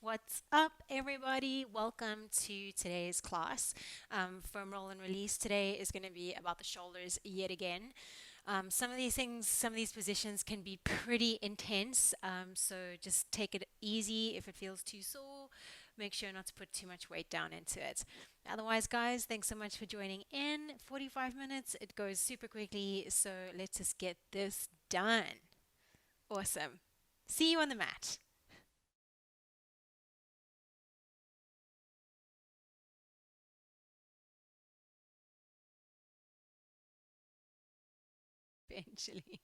What's up, everybody? Welcome to today's class. Foam roll and release today is going to be about the shoulders yet again. Some of these things, some of these positions can be pretty intense, so just take it easy. If it feels too sore, make sure not to put too much weight down into it. Otherwise, guys, thanks so much for joining in. 45 minutes, it goes super quickly, so let's just get this done. Awesome. See you on the mat. Eventually.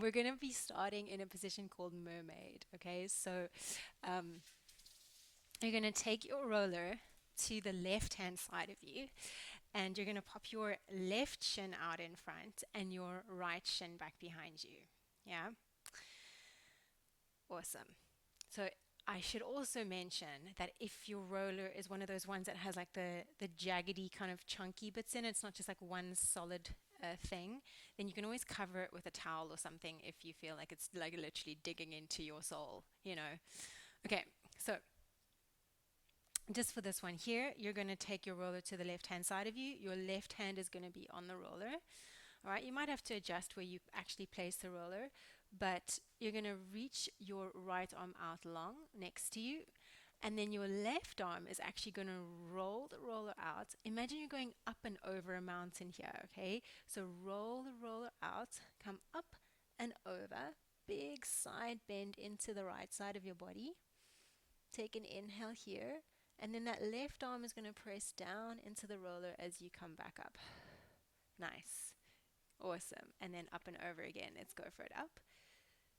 We're going to be starting in a position called mermaid. Okay, so um, you're going to take your roller to the left hand side of you, and you're going to pop your left shin out in front and your right shin back behind you. Yeah, awesome. So I should also mention that if your roller is one of those ones that has like the jaggedy kind of chunky bits in it, it's not just like one solid thing, then you can always cover it with a towel or something if you feel like it's like literally digging into your soul, you know. Okay, so just for this one here, you're going to take your roller to the left hand side of you. Your left hand is going to be on the roller. All right, you might have to adjust where you actually place the roller, but you're going to reach your right arm out long next to you, and then your left arm is actually going to roll the roller out. Imagine you're going up and over a mountain here, okay? So roll the roller out, come up and over, big side bend into the right side of your body. Take an inhale here, and then that left arm is going to press down into the roller as you come back up. Nice. Awesome. And then up and over again. Let's go for it. Up.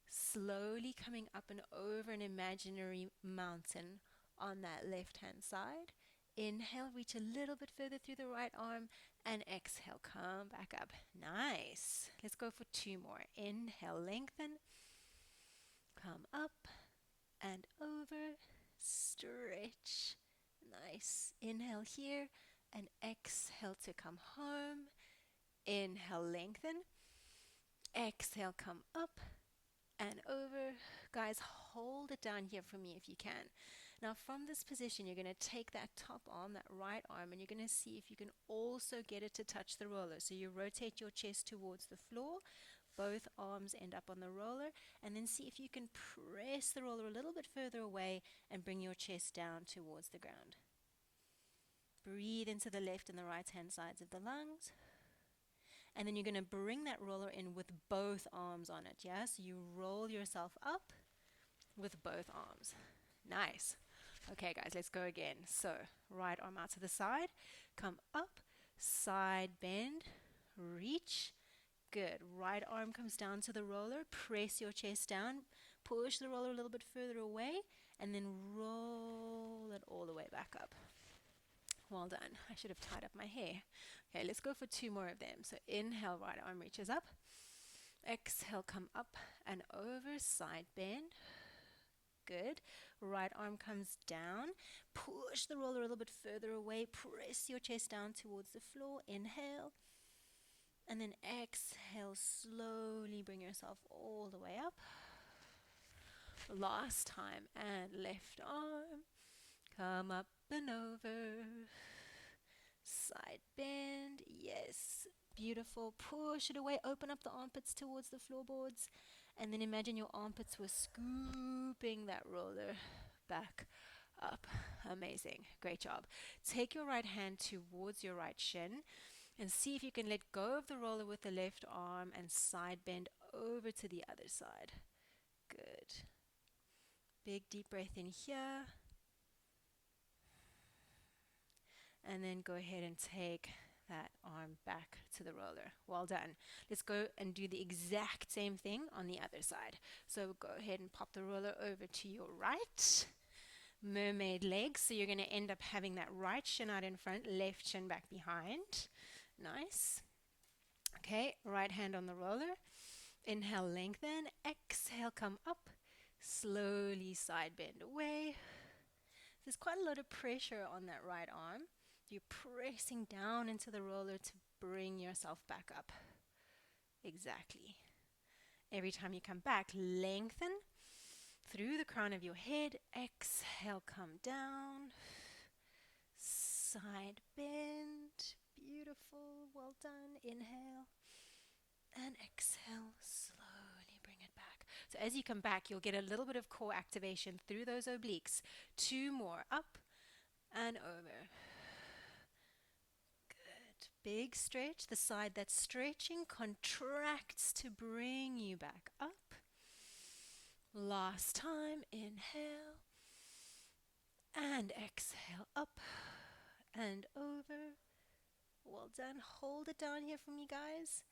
Slowly coming up and over an imaginary mountain on that left hand side. Inhale, reach a little bit further through the right arm, and exhale, come back up. Nice. Let's go for two more. Inhale, lengthen, come up and over, stretch. Nice. Inhale here, and exhale to come home. Inhale, lengthen. Exhale, come up and over. Guys, hold it down here for me if you can. Now, from this position, you're going to take that top arm, that right arm, and you're going to see if you can also get it to touch the roller. So you rotate your chest towards the floor. Both arms end up on the roller, and then see if you can press the roller a little bit further away and bring your chest down towards the ground. Breathe into the left and the right hand sides of the lungs. And then you're going to bring that roller in with both arms on it. Yeah, so you roll yourself up with both arms. Nice. Okay, guys, let's go again. So, right arm out to the side, come up, side bend, reach. Good. Right arm comes down to the roller, press your chest down, push the roller a little bit further away, and then roll it all the way back up. Well done. I should have tied up my hair. Okay, let's go for two more of them. So inhale, right arm reaches up. Exhale, come up and over, side bend. Good. Right arm comes down. Push the roller a little bit further away. Press your chest down towards the floor. Inhale. And then exhale, slowly bring yourself all the way up. Last time. And left arm. Come up and over. Side bend. Yes. Beautiful. Push it away. Open up the armpits towards the floorboards. And then imagine your armpits were scooping that roller back up. Amazing. Great job. Take your right hand towards your right shin and see if you can let go of the roller with the left arm and side bend over to the other side. Good. Big deep breath in here. And then go ahead and take that arm back to the roller. Well done. Let's go and do the exact same thing on the other side. So go ahead and pop the roller over to your right. Mermaid legs. So you're going to end up having that right shin out in front, left shin back behind. Nice. Okay, right hand on the roller. Inhale, lengthen. Exhale, come up. Slowly side bend away. There's quite a lot of pressure on that right arm. You're pressing down into the roller to bring yourself back up. Exactly. Every time you come back, lengthen through the crown of your head. Exhale, come down. Side bend. Beautiful. Well done. Inhale. And exhale. Slowly bring it back. So as you come back, you'll get a little bit of core activation through those obliques. 2 more. Up and over. Good. Big stretch. The side that's stretching contracts to bring you back up. Last time. Inhale. And exhale. Up and over. Well done. Hold it down here for me, guys.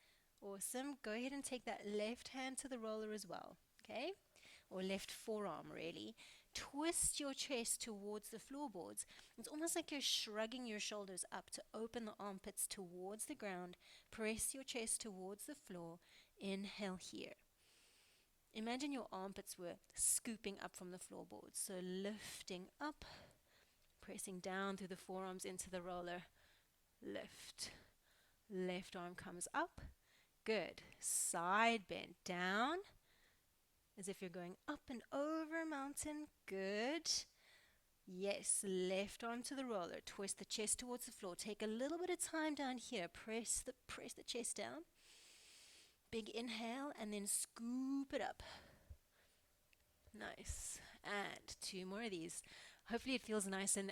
Awesome. Go ahead and take that left hand to the roller as well. Okay? Or left forearm, really. Twist your chest towards the floorboards. It's almost like you're shrugging your shoulders up to open the armpits towards the ground. Press your chest towards the floor. Inhale here. Imagine your armpits were scooping up from the floorboards. So lifting up, pressing down through the forearms into the roller. Lift. Left arm comes up. Good. Side bend down as if you're going up and over a mountain. Good. Yes. Left arm to the roller. Twist the chest towards the floor. Take a little bit of time down here. Press the chest down. Big inhale and then scoop it up. Nice. And 2 more of these. Hopefully it feels nice and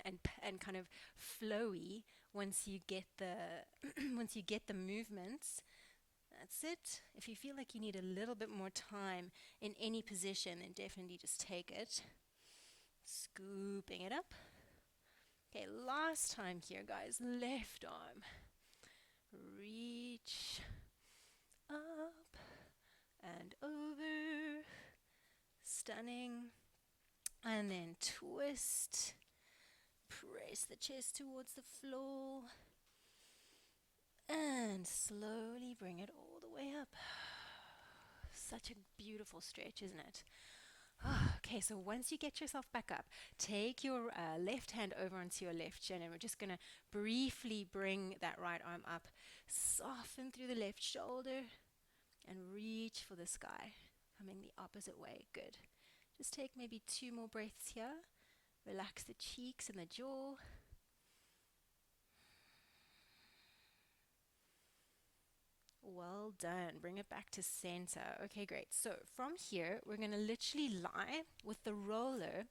kind of flowy once you get the once you get the movements. That's it. If you feel like you need a little bit more time in any position, then definitely just take it. Scooping it up. Okay, last time here, guys. Left arm. Reach up and over. Stunning. And then twist. Press the chest towards the floor. And slowly bring it all the way up. Such a beautiful stretch, isn't it? Okay, so once you get yourself back up, take your left hand over onto your left shin, and we're just going to briefly bring that right arm up. Soften through the left shoulder and reach for the sky. Coming the opposite way. Good. Just take maybe 2 more breaths here. Relax the cheeks and the jaw. Well done. Bring it back to center. Okay, great. So from here, we're going to literally lie with the roller.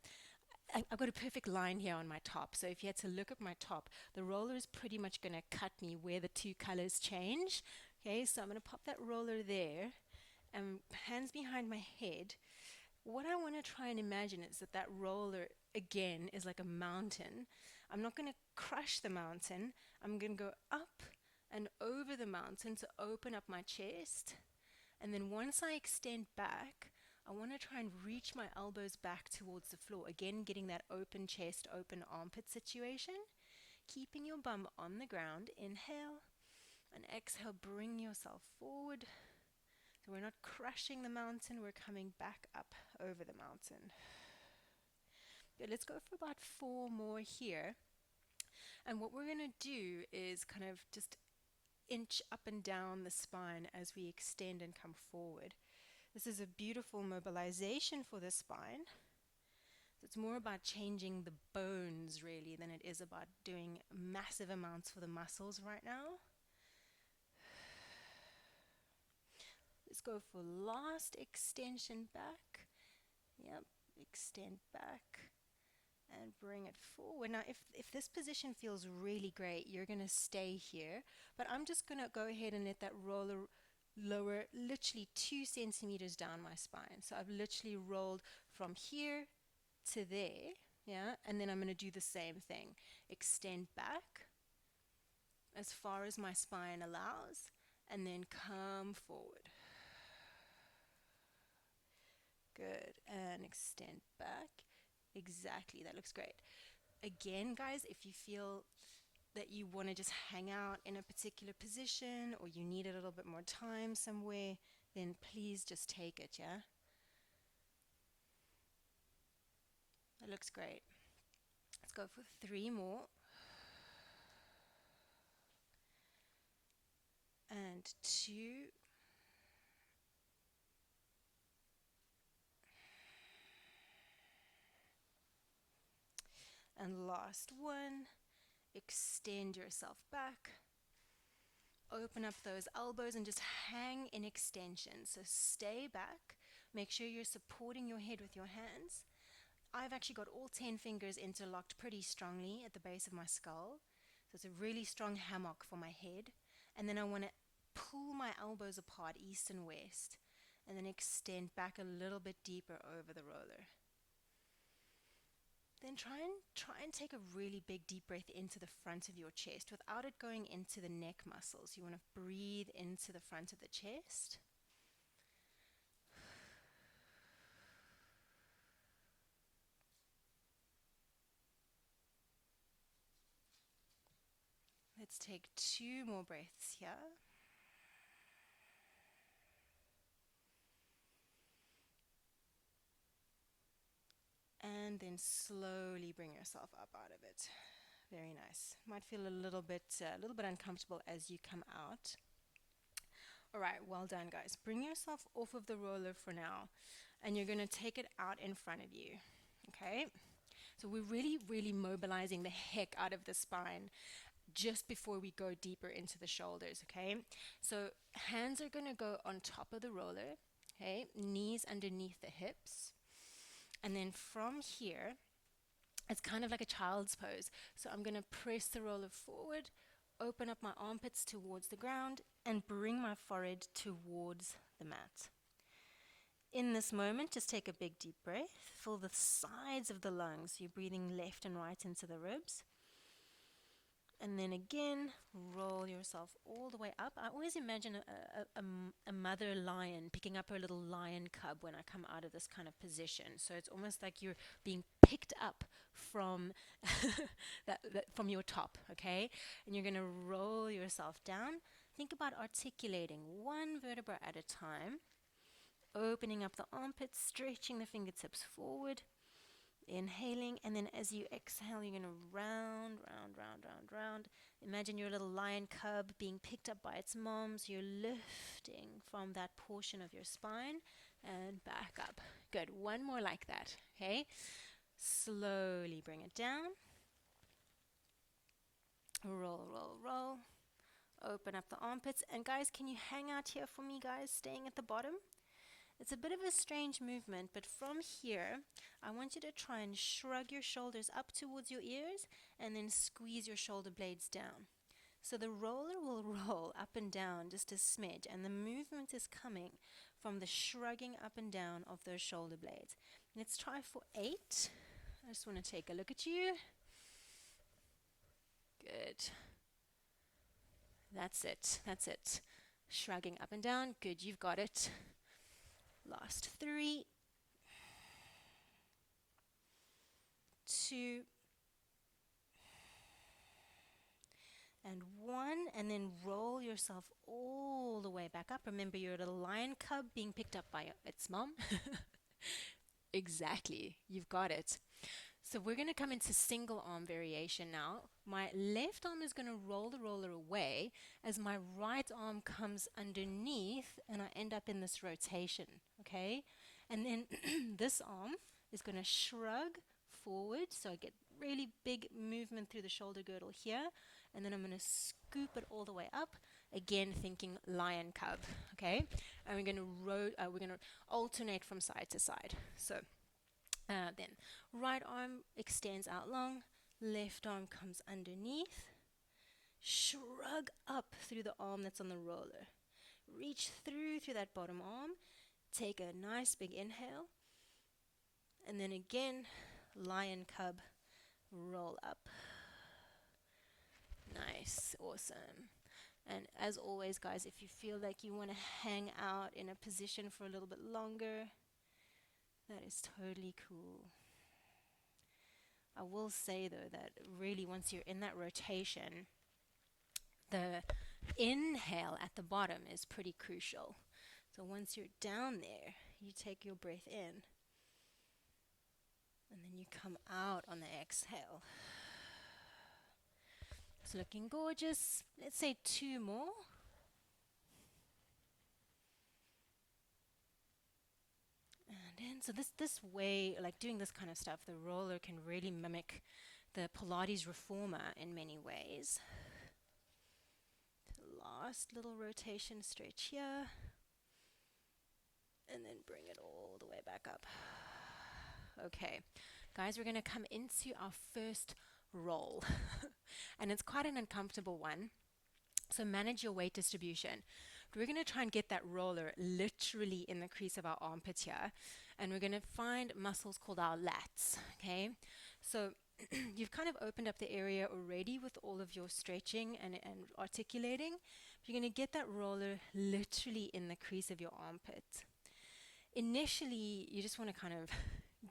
I've got a perfect line here on my top. So if you had to look at my top, the roller is pretty much going to cut me where the 2 colors change. Okay, so I'm going to pop that roller there and hands behind my head. What I want to try and imagine is that roller, again, is like a mountain. I'm not going to crush the mountain. I'm going to go up and over the mountain to open up my chest. And then once I extend back, I want to try and reach my elbows back towards the floor. Again, getting that open chest, open armpit situation. Keeping your bum on the ground. Inhale and exhale. Bring yourself forward. So we're not crushing the mountain, we're coming back up over the mountain. Good, let's go for about 4 more here. And what we're going to do is kind of just inch up and down the spine as we extend and come forward. This is a beautiful mobilization for the spine. So it's more about changing the bones really than it is about doing massive amounts for the muscles right now. Let's go for last extension back. Yep, extend back and bring it forward. Now, if this position feels really great, you're going to stay here. But I'm just going to go ahead and let that roller lower literally 2 centimeters down my spine. So I've literally rolled from here to there. Yeah, and then I'm going to do the same thing. Extend back as far as my spine allows, and then come forward. Good, and extend back. Exactly, that looks great. Again, guys, if you feel that you want to just hang out in a particular position or you need a little bit more time somewhere, then please just take it, yeah? That looks great. Let's go for 3 more. And 2. And last one, extend yourself back. Open up those elbows and just hang in extension. So stay back. Make sure you're supporting your head with your hands. I've actually got all 10 fingers interlocked pretty strongly at the base of my skull. So it's a really strong hammock for my head. And then I want to pull my elbows apart east and west. And then extend back a little bit deeper over the roller. Then try and take a really big deep breath into the front of your chest without it going into the neck muscles. You want to breathe into the front of the chest. Let's take 2 more breaths here. And then slowly bring yourself up out of it. Very nice. Might feel a little bit uncomfortable as you come out. All right, well done, guys. Bring yourself off of the roller for now, and you're going to take it out in front of you. Okay? So we're really mobilizing the heck out of the spine just before we go deeper into the shoulders. Okay? So hands are going to go on top of the roller. Okay? Knees underneath the hips. And then from here, it's kind of like a child's pose. So I'm going to press the roller forward, open up my armpits towards the ground, and bring my forehead towards the mat. In this moment, just take a big deep breath. Fill the sides of the lungs. You're breathing left and right into the ribs. And then again, roll yourself all the way up. I always imagine a mother lion picking up her little lion cub when I come out of this kind of position. So it's almost like you're being picked up from from your top, okay? And you're going to roll yourself down. Think about articulating one vertebra at a time, opening up the armpits, stretching the fingertips forward. Inhaling, and then as you exhale, you're going to round. Imagine your little lion cub being picked up by its moms. You're lifting from that portion of your spine and back up. Good. One more like that. Okay. Slowly bring it down. Roll. Open up the armpits. And guys, can you hang out here for me, guys, staying at the bottom? It's a bit of a strange movement, but from here, I want you to try and shrug your shoulders up towards your ears and then squeeze your shoulder blades down. So the roller will roll up and down just a smidge, and the movement is coming from the shrugging up and down of those shoulder blades. Let's try for 8. I just want to take a look at you. Good. That's it. Shrugging up and down. Good, you've got it. Last 3, 2, and 1, and then roll yourself all the way back up. Remember, you're a little lion cub being picked up by its mom. Exactly, you've got it. So we're going to come into single arm variation now. My left arm is going to roll the roller away as my right arm comes underneath and I end up in this rotation, okay? And then this arm is going to shrug forward, so I get really big movement through the shoulder girdle here, and then I'm going to scoop it all the way up, again thinking lion cub, okay? And we're going to alternate from side to side. So then right arm extends out long, left arm comes underneath, shrug up through the arm that's on the roller, reach through that bottom arm, take a nice big inhale, and then again, lion cub, roll up. Nice, awesome. And as always, guys, if you feel like you want to hang out in a position for a little bit longer, that is totally cool. I will say, though, that really once you're in that rotation, the inhale at the bottom is pretty crucial. So once you're down there, you take your breath in, and then you come out on the exhale. It's looking gorgeous. Let's say 2 more. And then, so this way, like doing this kind of stuff, the roller can really mimic the Pilates reformer in many ways. Last little rotation stretch here, and then bring it all the way back up. Okay, guys, we're going to come into our first roll, and it's quite an uncomfortable one. So manage your weight distribution. We're going to try and get that roller literally in the crease of our armpit here, and we're going to find muscles called our lats. Okay, so you've kind of opened up the area already with all of your stretching and articulating. You're going to get that roller literally in the crease of your armpit. Initially, you just want to kind of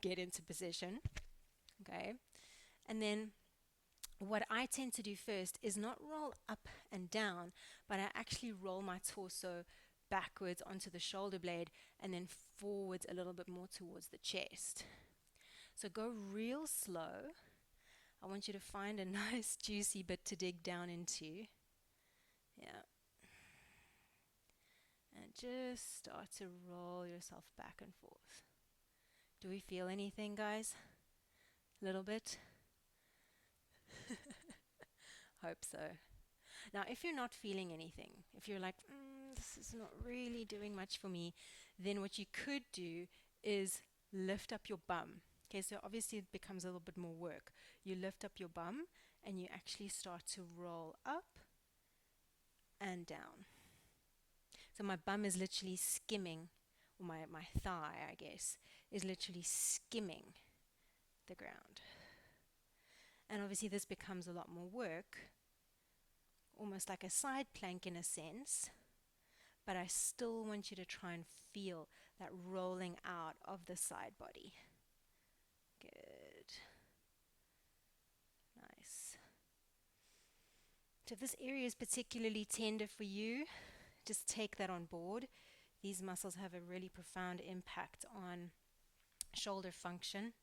get into position, okay? And then what I tend to do first is not roll up and down, but I actually roll my torso backwards onto the shoulder blade and then forwards a little bit more towards the chest. So go real slow. I want you to find a nice juicy bit to dig down into. Yeah. And just start to roll yourself back and forth. Do we feel anything, guys? A little bit? Hope so. Now, if you're not feeling anything, if you're like, this is not really doing much for me, then what you could do is lift up your bum. Okay, so obviously it becomes a little bit more work. You lift up your bum and you actually start to roll up and down. So my bum is literally skimming, or my thigh, I guess, is literally skimming the ground. And obviously this becomes a lot more work, almost like a side plank in a sense, but I still want you to try and feel that rolling out of the side body. Good. Nice. So if this area is particularly tender for you, just take that on board. These muscles have a really profound impact on shoulder function.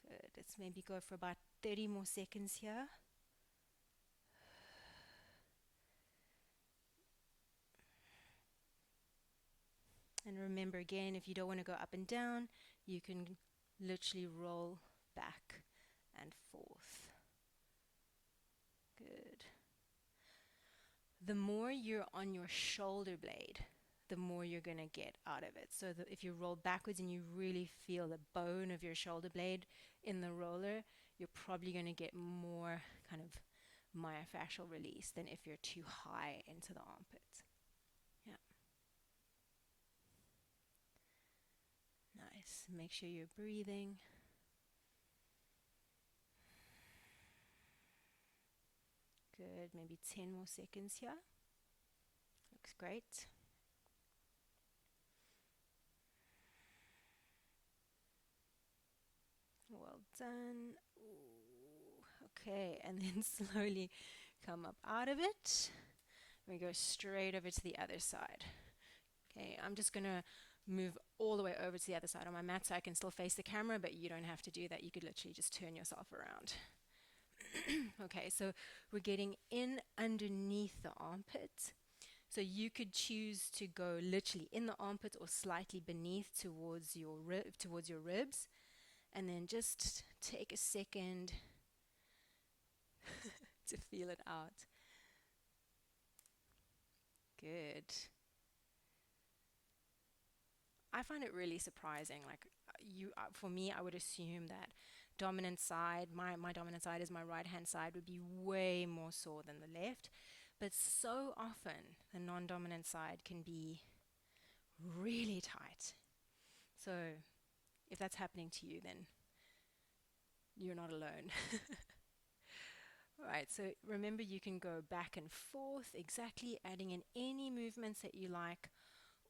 Good. Let's maybe go for about 30 more seconds here. And remember again, if you don't want to go up and down, you can literally roll back and forth. Good. The more you're on your shoulder blade, the more you're going to get out of it. So if you roll backwards and you really feel the bone of your shoulder blade in the roller, you're probably going to get more kind of myofascial release than if you're too high into the armpits. Yeah. Nice. Make sure you're breathing. Good. Maybe 10 more seconds here. Looks great. Well done. Ooh. Okay, and then slowly come up out of it. We go straight over to the other side. Okay, I'm just going to move all the way over to the other side on my mat so I can still face the camera, but you don't have to do that. You could literally just turn yourself around. Okay, so we're getting in underneath the armpit. So you could choose to go literally in the armpit or slightly beneath towards your ribs. And then just take a second to feel it out. Good. I find it really surprising. Like for me, I would assume that dominant side, my dominant side is my right hand side, would be way more sore than the left. But so often the non-dominant side can be really tight. So if that's happening to you, then you're not alone. Alright, so remember you can go back and forth, exactly adding in any movements that you like,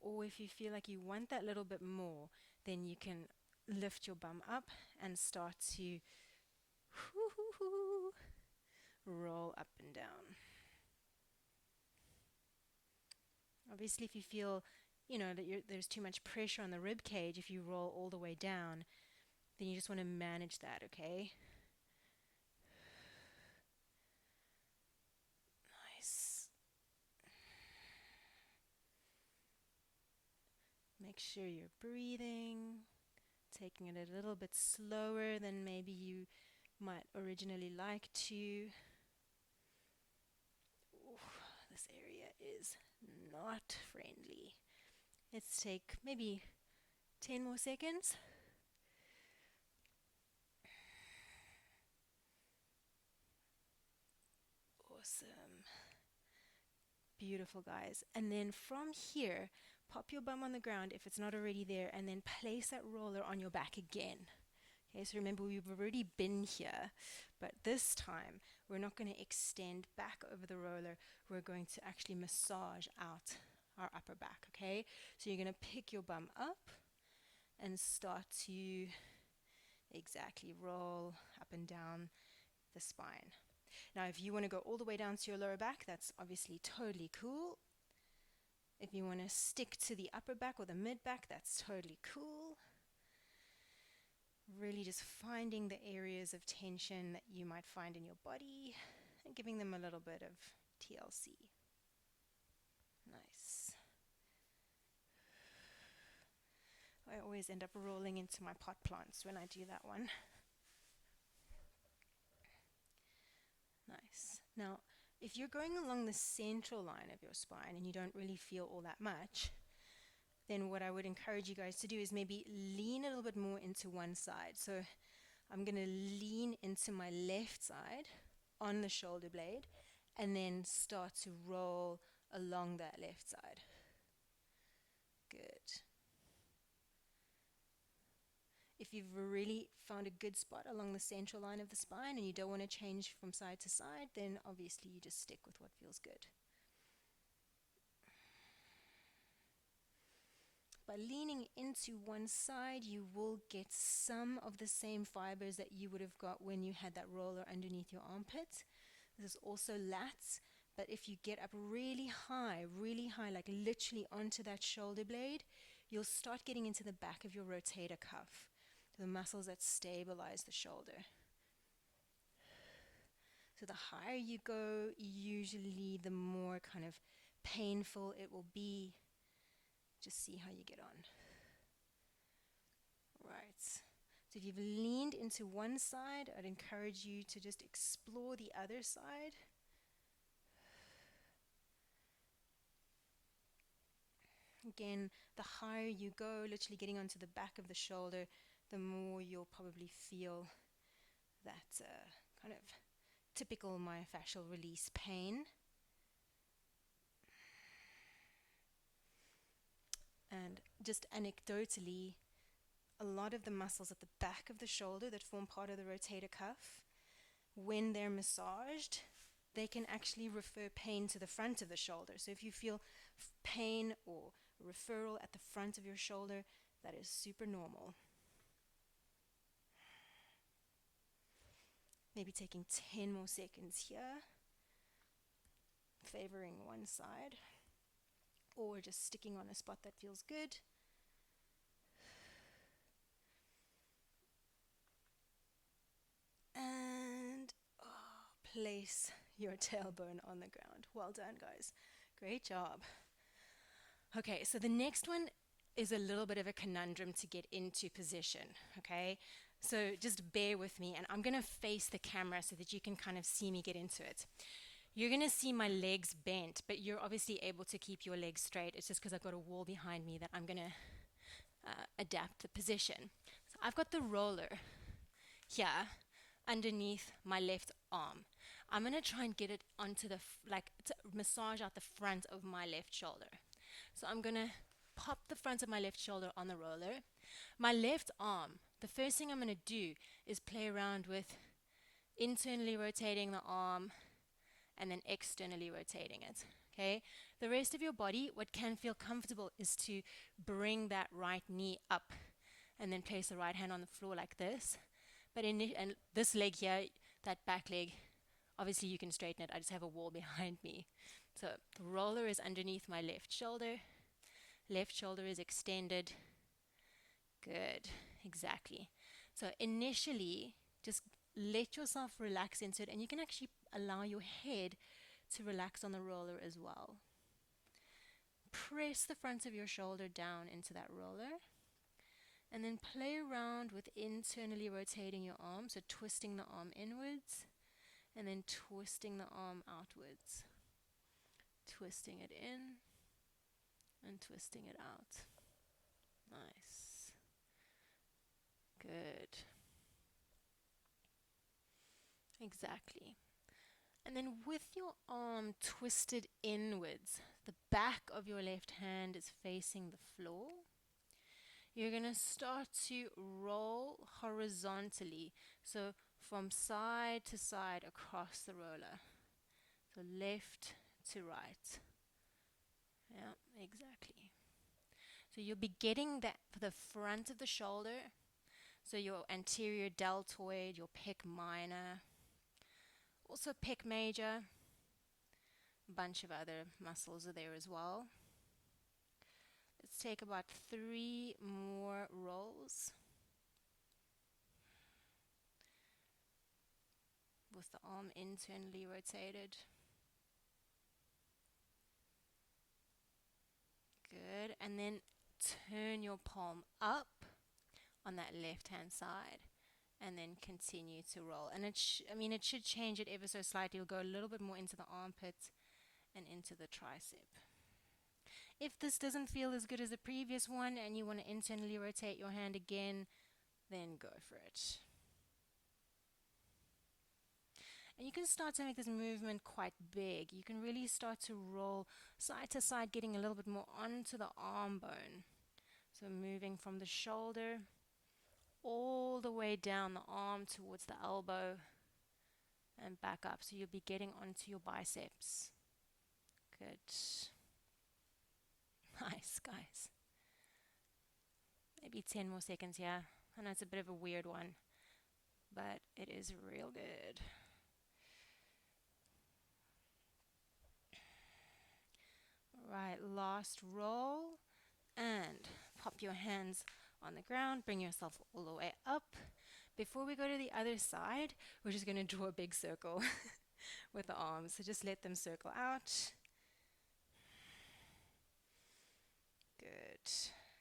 or if you feel like you want that little bit more, then you can lift your bum up and start to roll up and down. Obviously, if you feel, that there's too much pressure on the rib cage, if you roll all the way down, then you just want to manage that, okay? Nice. Make sure you're breathing. taking it a little bit slower than maybe you might originally like to. Ooh, this area is not friendly. Let's take maybe 10 more seconds. Awesome. Beautiful, guys. And then from here, pop your bum on the ground if it's not already there, and then place that roller on your back again. Okay, so remember we've already been here, but this time we're not going to extend back over the roller. We're going to actually massage out our upper back, okay? So you're going to pick your bum up and start to exactly roll up and down the spine. Now, if you want to go all the way down to your lower back, that's obviously totally cool. If you want to stick to the upper back or the mid back, that's totally cool. Really just finding the areas of tension that you might find in your body and giving them a little bit of TLC. Nice. I always end up rolling into my pot plants when I do that one. Nice. Now, if you're going along the central line of your spine and you don't really feel all that much, then what I would encourage you guys to do is maybe lean a little bit more into one side. So I'm going to lean into my left side on the shoulder blade and then start to roll along that left side. Good. If you've really found a good spot along the central line of the spine and you don't want to change from side to side, then obviously you just stick with what feels good. By leaning into one side, you will get some of the same fibers that you would have got when you had that roller underneath your armpit. This is also lats, but if you get up really high, like literally onto that shoulder blade, you'll start getting into the back of your rotator cuff, the muscles that stabilize the shoulder. So the higher you go, usually the more kind of painful it will be. Just see how you get on. Right. So if you've leaned into one side, I'd encourage you to just explore the other side. Again, the higher you go, literally getting onto the back of the shoulder, the more you'll probably feel that kind of typical myofascial release pain. And just anecdotally, a lot of the muscles at the back of the shoulder that form part of the rotator cuff, when they're massaged, they can actually refer pain to the front of the shoulder. So if you feel pain or referral at the front of your shoulder, that is super normal. Maybe taking 10 more seconds here, favoring one side, or just sticking on a spot that feels good. And place your tailbone on the ground. Well done, guys. Great job. Okay, so the next one is a little bit of a conundrum to get into position, okay? So just bear with me, and I'm going to face the camera so that you can kind of see me get into it. You're going to see my legs bent, but you're obviously able to keep your legs straight. It's just because I've got a wall behind me that I'm going to adapt the position. So I've got the roller here underneath my left arm. I'm going to try and get it onto the, to massage out the front of my left shoulder. So I'm going to pop the front of my left shoulder on the roller. My left arm, the first thing I'm going to do is play around with internally rotating the arm and then externally rotating it. Okay? The rest of your body, what can feel comfortable is to bring that right knee up and then place the right hand on the floor like this. But and this leg here, that back leg, obviously you can straighten it. I just have a wall behind me. So the roller is underneath my left shoulder. Left shoulder is extended. Good, exactly. So initially, just let yourself relax into it, and you can actually allow your head to relax on the roller as well. Press the front of your shoulder down into that roller, And then play around with internally rotating your arm, so twisting the arm inwards and then twisting the arm outwards. Twisting it in and twisting it out. Nice. Good. Exactly. And then with your arm twisted inwards, the back of your left hand is facing the floor. You're going to start to roll horizontally, so from side to side across the roller. So left to right. Yeah, exactly. So you'll be getting that for the front of the shoulder, so your anterior deltoid, your pec minor, also pec major, a bunch of other muscles are there as well. Let's take about 3 more rolls with the arm internally rotated. Good. And then turn your palm up on that left hand side and then continue to roll. And it should change it ever so slightly. You'll go a little bit more into the armpit and into the tricep. If this doesn't feel as good as the previous one and you want to internally rotate your hand again, then go for it. And you can start to make this movement quite big. You can really start to roll side to side, getting a little bit more onto the arm bone. So moving from the shoulder all the way down the arm towards the elbow and back up. So you'll be getting onto your biceps. Good. Nice, guys. Maybe 10 more seconds here. I know it's a bit of a weird one, but it is real good. Right, last roll. And pop your hands on the ground. Bring yourself all the way up. Before we go to the other side, we're just going to draw a big circle with the arms. So just let them circle out. Good.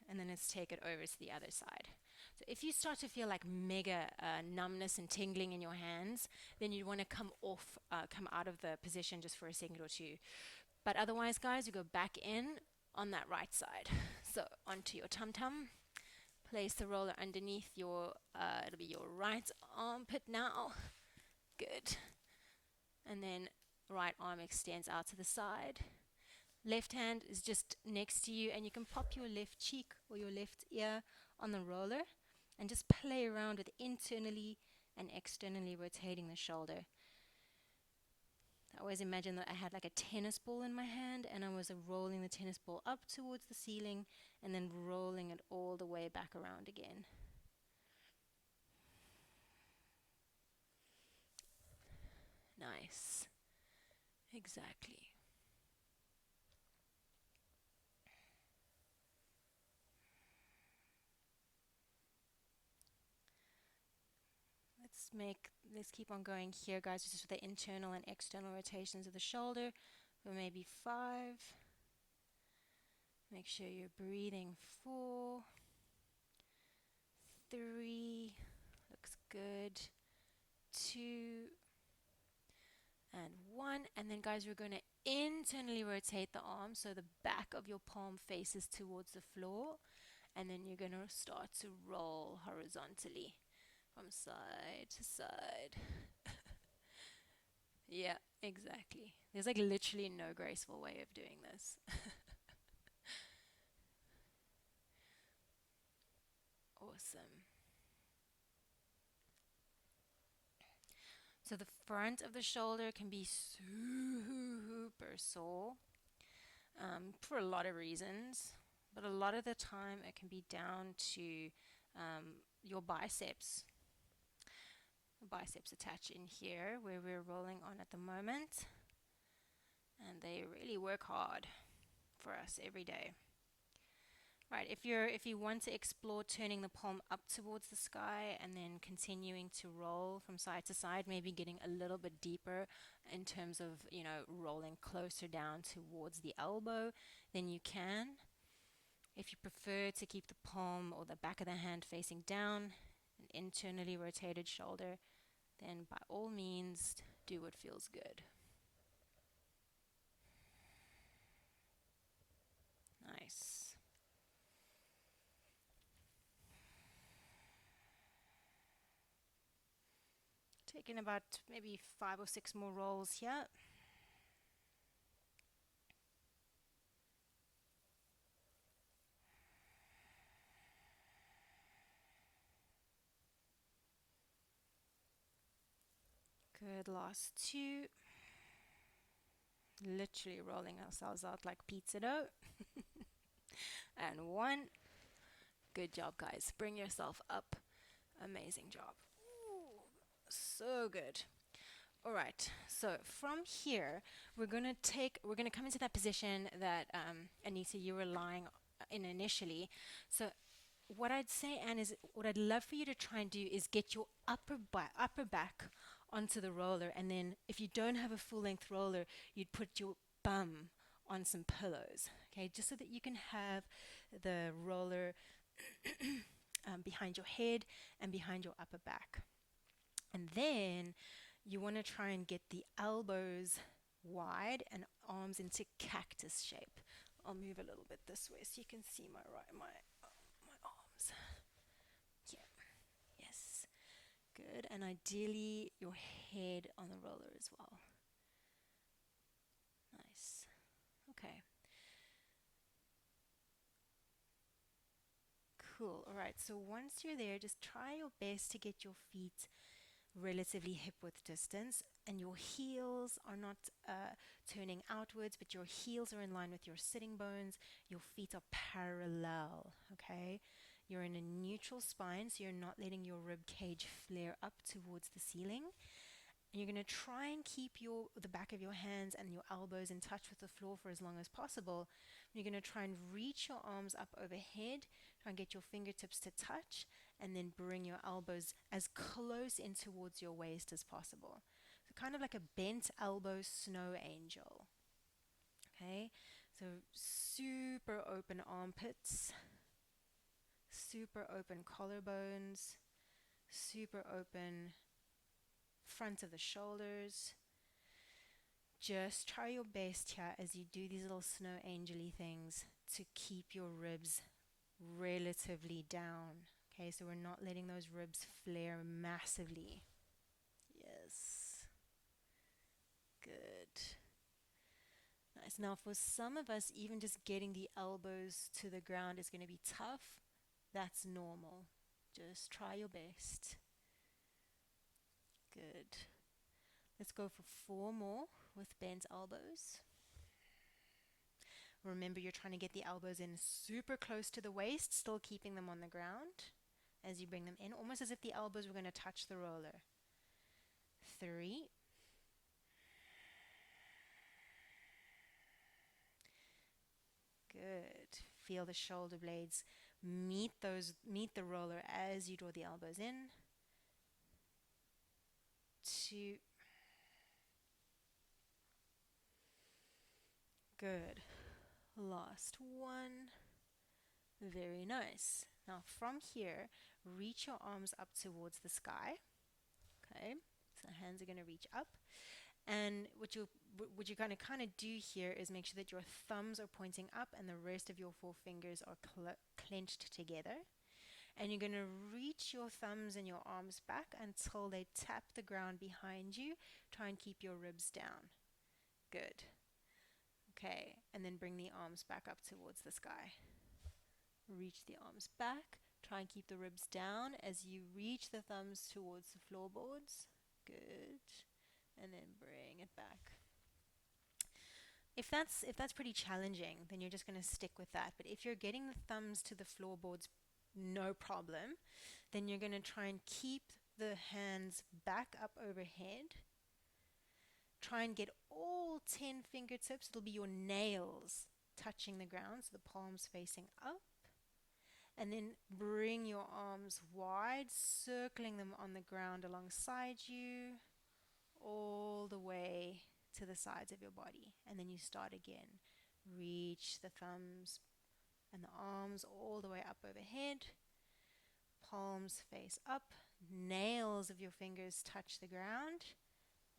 And then let's take it over to the other side. So if you start to feel like mega numbness and tingling in your hands, then you want to come out of the position just for a second or two. But otherwise, guys, you go back in on that right side. So onto your tum-tum. Place the roller underneath your, it'll be your right armpit now. Good. And then right arm extends out to the side. Left hand is just next to you, and you can pop your left cheek or your left ear on the roller and just play around with internally and externally rotating the shoulder. I always imagine that I had like a tennis ball in my hand and I was rolling the tennis ball up towards the ceiling and then rolling it all the way back around again. Nice. Exactly. Let's keep on going here, guys, just with the internal and external rotations of the shoulder for maybe 5. Make sure you're breathing. 4, 3, looks good. 2, and 1. And then, guys, we're going to internally rotate the arm so the back of your palm faces towards the floor. And then you're going to start to roll horizontally from side to side. Yeah, exactly. There's like literally no graceful way of doing this. Awesome. So the front of the shoulder can be super sore for a lot of reasons, but a lot of the time it can be down to your biceps. The biceps attach in here where we're rolling on at the moment, and they really work hard for us every day. Right, if you want to explore turning the palm up towards the sky and then continuing to roll from side to side, maybe getting a little bit deeper in terms of, rolling closer down towards the elbow, then you can. If you prefer to keep the palm or the back of the hand facing down, an internally rotated shoulder, then by all means do what feels good. Nice. Taking about maybe 5 or 6 more rolls here. Good, last 2. Literally rolling ourselves out like pizza dough. And 1. Good job, guys. Bring yourself up. Amazing job. Ooh, so good. All right, so from here, we're gonna come into that position that Anita, you were lying in initially. So what I'd say, Anne, is what I'd love for you to try and do is get your upper back onto the roller, and then if you don't have a full length roller, you'd put your bum on some pillows, okay, just so that you can have the roller behind your head and behind your upper back. And then you want to try and get the elbows wide and arms into cactus shape. I'll move a little bit this way so you can see my arms. Yeah. Yes. Good. And ideally your head on the roller as well. Nice. Okay. Cool. All right. So once you're there, just try your best to get your feet relatively hip width distance, and your heels are not turning outwards, but your heels are in line with your sitting bones. Your feet are parallel, okay? You're in a neutral spine, so you're not letting your rib cage flare up towards the ceiling. And you're going to try and keep the back of your hands and your elbows in touch with the floor for as long as possible. You're going to try and reach your arms up overhead, try and get your fingertips to touch, and then bring your elbows as close in towards your waist as possible. So kind of like a bent elbow snow angel. Okay, so super open armpits, super open collarbones, super open front of the shoulders. Just try your best here as you do these little snow angel-y things to keep your ribs relatively down. Okay, so we're not letting those ribs flare massively. Yes. Good. Nice. Now for some of us, even just getting the elbows to the ground is going to be tough. That's normal. Just try your best. Good. Let's go for 4 more with bent elbows. Remember, you're trying to get the elbows in super close to the waist, still keeping them on the ground as you bring them in, almost as if the elbows were going to touch the roller. 3. Good. Feel the shoulder blades meet the roller as you draw the elbows in. 2. Good. Last 1. Very nice. Now from here, reach your arms up towards the sky. Okay, so hands are going to reach up. And what you're going to kind of do here is make sure that your thumbs are pointing up and the rest of your 4 fingers are clenched together. And you're going to reach your thumbs and your arms back until they tap the ground behind you. Try and keep your ribs down. Good. Okay, and then bring the arms back up towards the sky. Reach the arms back. Try and keep the ribs down as you reach the thumbs towards the floorboards. Good. And then bring it back. If that's pretty challenging, then you're just going to stick with that. But if you're getting the thumbs to the floorboards, no problem, then you're going to try and keep the hands back up overhead. Try and get all 10 fingertips, it'll be your nails touching the ground, so the palms facing up. And then bring your arms wide, circling them on the ground alongside you, all the way to the sides of your body. And then you start again. Reach the thumbs And the arms all the way up overhead. Palms face up. Nails of your fingers touch the ground.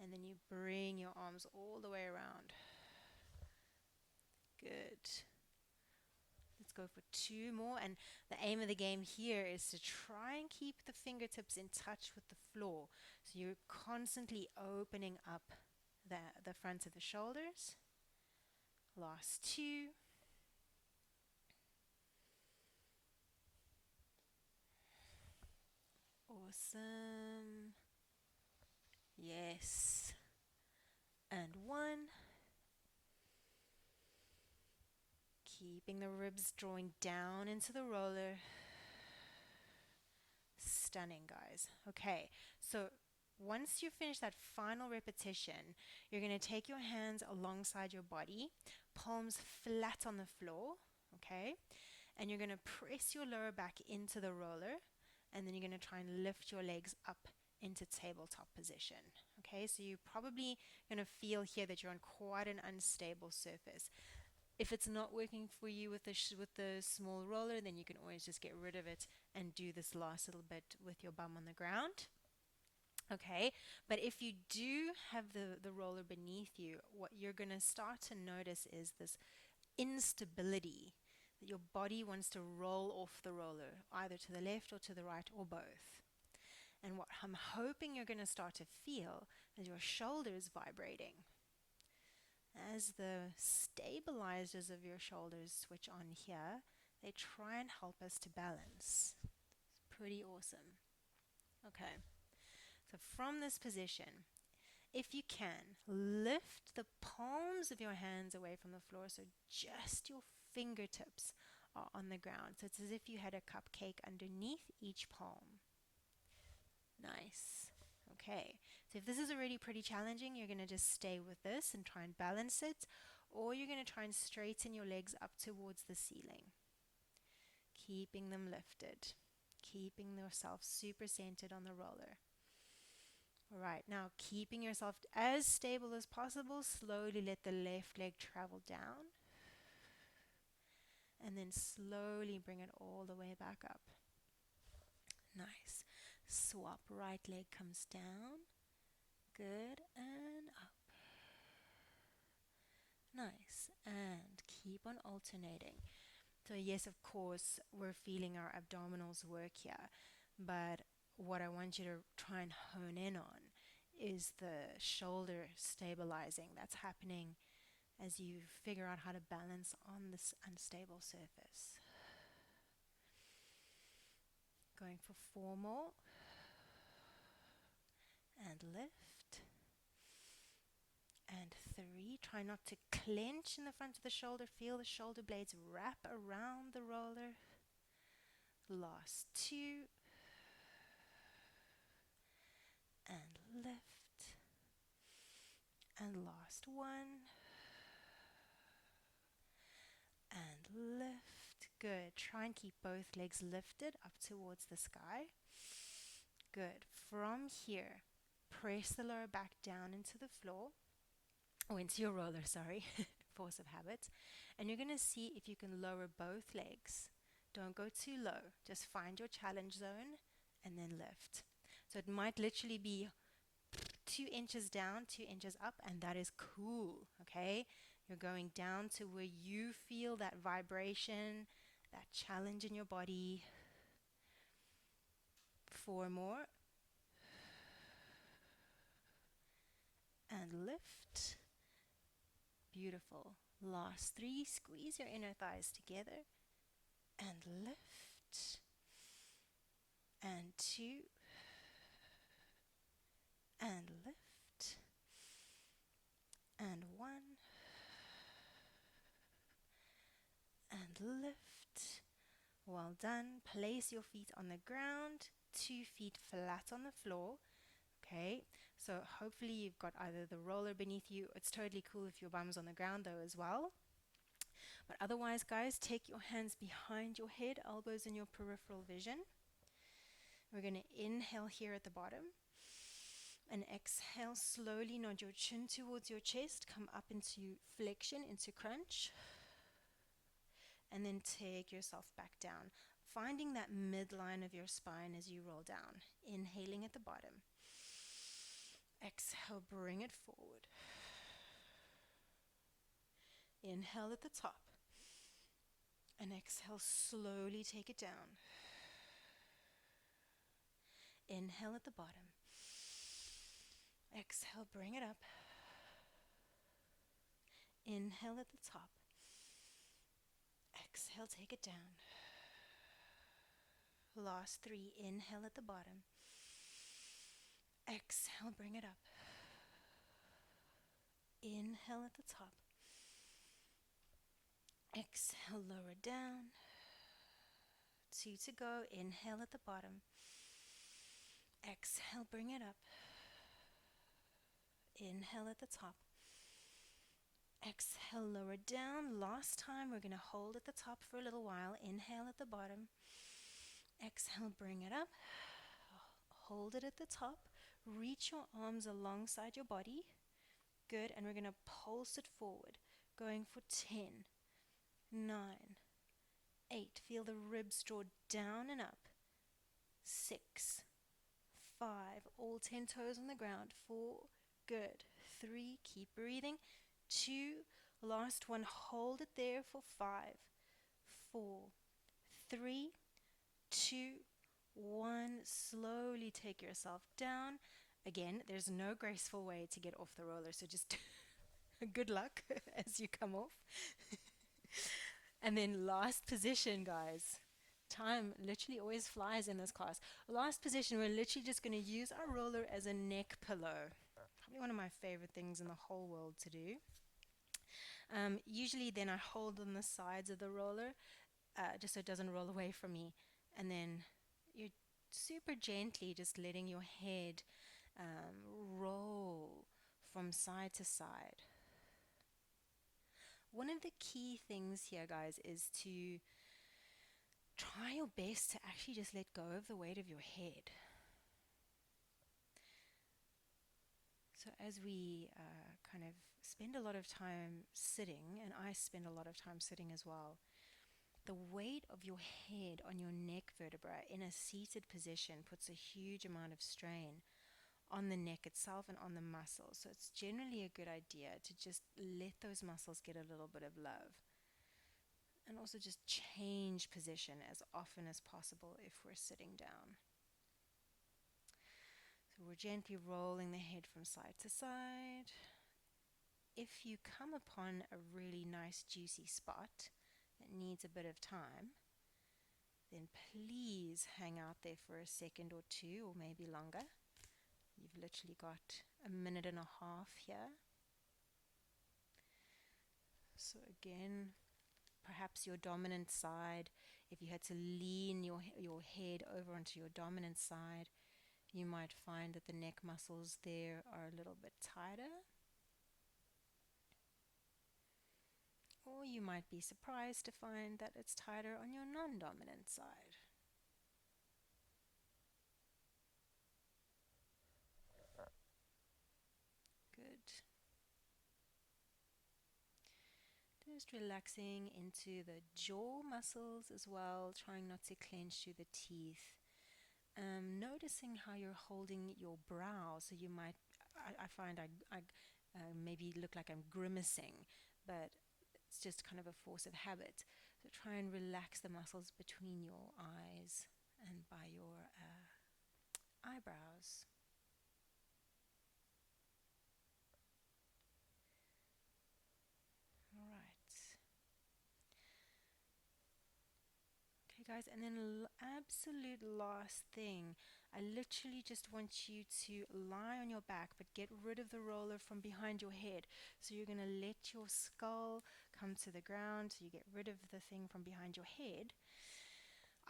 And then you bring your arms all the way around. Good. Let's go for 2 more. And the aim of the game here is to try and keep the fingertips in touch with the floor. So you're constantly opening up the front of the shoulders. Last 2. Awesome. Yes. And 1. Keeping the ribs drawing down into the roller. Stunning, guys. Okay, so once you finish that final repetition, you're going to take your hands alongside your body, palms flat on the floor, okay? And you're going to press your lower back into the roller, and then you're going to try and lift your legs up into tabletop position. Okay, so you're probably going to feel here that you're on quite an unstable surface. If it's not working for you with the small roller, then you can always just get rid of it and do this last little bit with your bum on the ground. Okay, but if you do have the roller beneath you, what you're going to start to notice is this instability, that your body wants to roll off the roller, either to the left or to the right or both. And what I'm hoping you're going to start to feel is your shoulders vibrating. As the stabilizers of your shoulders switch on here, they try and help us to balance. It's pretty awesome. Okay, so from this position, if you can, lift the palms of your hands away from the floor so just your fingertips are on the ground. So it's as if you had a cupcake underneath each palm. Nice. Okay, so if this is already pretty challenging, you're going to just stay with this and try and balance it, or you're going to try and straighten your legs up towards the ceiling, keeping them lifted, keeping yourself super centered on the roller. All right, now keeping yourself as stable as possible, slowly let the left leg travel down, and then slowly bring it all the way back up. Nice. Swap, right leg comes down. Good, and up. Nice, and keep on alternating. So yes, of course, we're feeling our abdominals work here, but what I want you to try and hone in on is the shoulder stabilizing that's happening as you figure out how to balance on this unstable surface. Going for 4 more. And lift. And 3. Try not to clench in the front of the shoulder. Feel the shoulder blades wrap around the roller. Last 2. And lift. And last 1. And lift. Good. Try and keep both legs lifted up towards the sky. Good. From here, press the lower back down into the floor. Or into your roller, sorry. Force of habit. And you're going to see if you can lower both legs. Don't go too low. Just find your challenge zone and then lift. So it might literally be 2 inches down, 2 inches up, and that is cool, okay? You're going down to where you feel that vibration, that challenge in your body. 4 more. And lift. Beautiful. Last 3. Squeeze your inner thighs together. And lift. And 2. And lift. And 1. And lift. Well done. Place your feet on the ground, 2 feet flat on the floor. Okay, so hopefully you've got either the roller beneath you. It's totally cool if your bum's on the ground though as well. But otherwise, guys, take your hands behind your head, elbows in your peripheral vision. We're going to inhale here at the bottom. And exhale, slowly nod your chin towards your chest. Come up into flexion, into crunch. and then take yourself back down, finding that midline of your spine as you roll down. Inhaling at the bottom. Exhale, bring it forward. Inhale at the top. And exhale, slowly take it down. Inhale at the bottom. Exhale, bring it up. Inhale at the top. Exhale, take it down. Last 3. Inhale at the bottom. Exhale, bring it up. Inhale at the top. Exhale, lower down. 2 to go. Inhale at the bottom. Exhale, bring it up. Inhale at the top. Exhale, lower down. Last time, we're going to hold at the top for a little while. Inhale at the bottom. Exhale, bring it up. Hold it at the top. Reach your arms alongside your body. Good. And we're going to pulse it forward. Going for 10, 9, 8. Feel the ribs draw down and up. 6, 5. All 10 toes on the ground. 4. Good. 3. Keep breathing. 2. Last one. Hold it there for 5, 4, 3, 2, 1. Slowly take yourself down. Again, there's no graceful way to get off the roller, so just good luck as you come off. And then last position, guys. Time literally always flies in this class. Last position, we're literally just going to use our roller as a neck pillow. Probably one of my favorite things in the whole world to do. Usually then I hold on the sides of the roller just so it doesn't roll away from me. And then you're super gently just letting your head roll from side to side. One of the key things here, guys, is to try your best to actually just let go of the weight of your head. So as we kind of spend a lot of time sitting, and I spend a lot of time sitting as well, the weight of your head on your neck vertebra in a seated position puts a huge amount of strain on the neck itself and on the muscles. So it's generally a good idea to just let those muscles get a little bit of love. And also just change position as often as possible if we're sitting down. So we're gently rolling the head from side to side. If you come upon a really nice juicy spot that needs a bit of time, then please hang out there for a second or 2 or maybe longer. You've literally got a minute and a half here. So again, perhaps your dominant side, if you had to lean your head over onto your dominant side, you might find that the neck muscles there are a little bit tighter. Or you might be surprised to find that it's tighter on your non-dominant side. Good. Just relaxing into the jaw muscles as well, trying not to clench through the teeth. Noticing how you're holding your brow, so you might, I find I maybe look like I'm grimacing, but it's just kind of a force of habit. So try and relax the muscles between your eyes and by your eyebrows. All right. Okay, guys, and then absolute last thing, I literally just want you to lie on your back, but get rid of the roller from behind your head. So you're going to let your skull come to the ground, so you get rid of the thing from behind your head.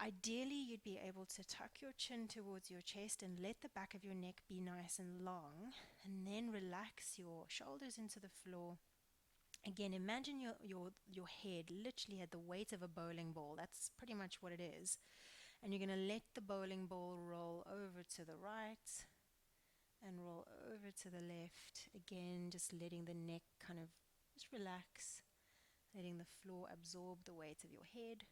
Ideally, you'd be able to tuck your chin towards your chest and let the back of your neck be nice and long, and then relax your shoulders into the floor. Again, imagine your head literally had the weight of a bowling ball. That's pretty much what it is. And you're going to let the bowling ball roll over to the right and roll over to the left. Again, just letting the neck kind of just relax letting the floor absorb the weight of your head.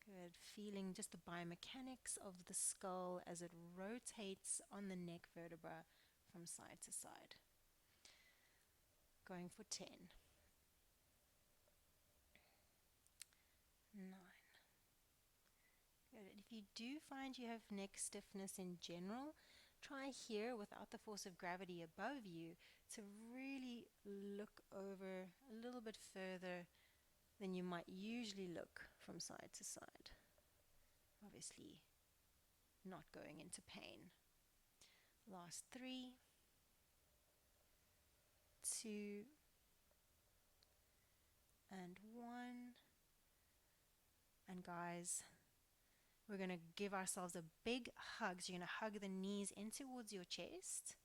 Good. Feeling just the biomechanics of the skull as it rotates on the neck vertebra from side to side. Going for 10. 9. Good. If you do find you have neck stiffness in general, try here without the force of gravity above you to really look over a little bit further than you might usually look from side to side. Obviously, not going into pain. Last 3, 2, and 1. And guys, we're going to give ourselves a big hug. So you're going to hug the knees in towards your chest.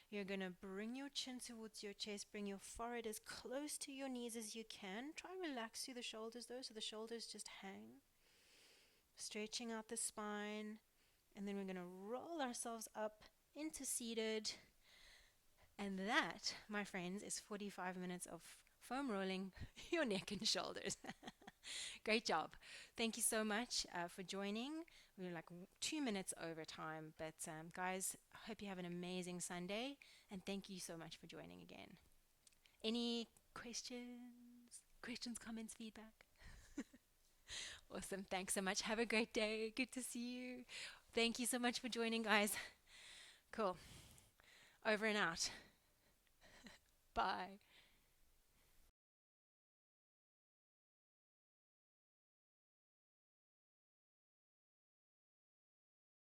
You're going to bring your chin towards your chest, bring your forehead as close to your knees as you can. Try relax through the shoulders though, so the shoulders just hang. Stretching out the spine. And then we're going to roll ourselves up into seated. And that, my friends, is 45 minutes of foam rolling your neck and shoulders. Great job. Thank you so much for joining. We're like 2 minutes over time, but guys, I hope you have an amazing Sunday, and thank you so much for joining again. Any questions? Questions, comments, feedback? Awesome. Thanks so much. Have a great day. Good to see you. Thank you so much for joining, guys. Cool. Over and out. Bye.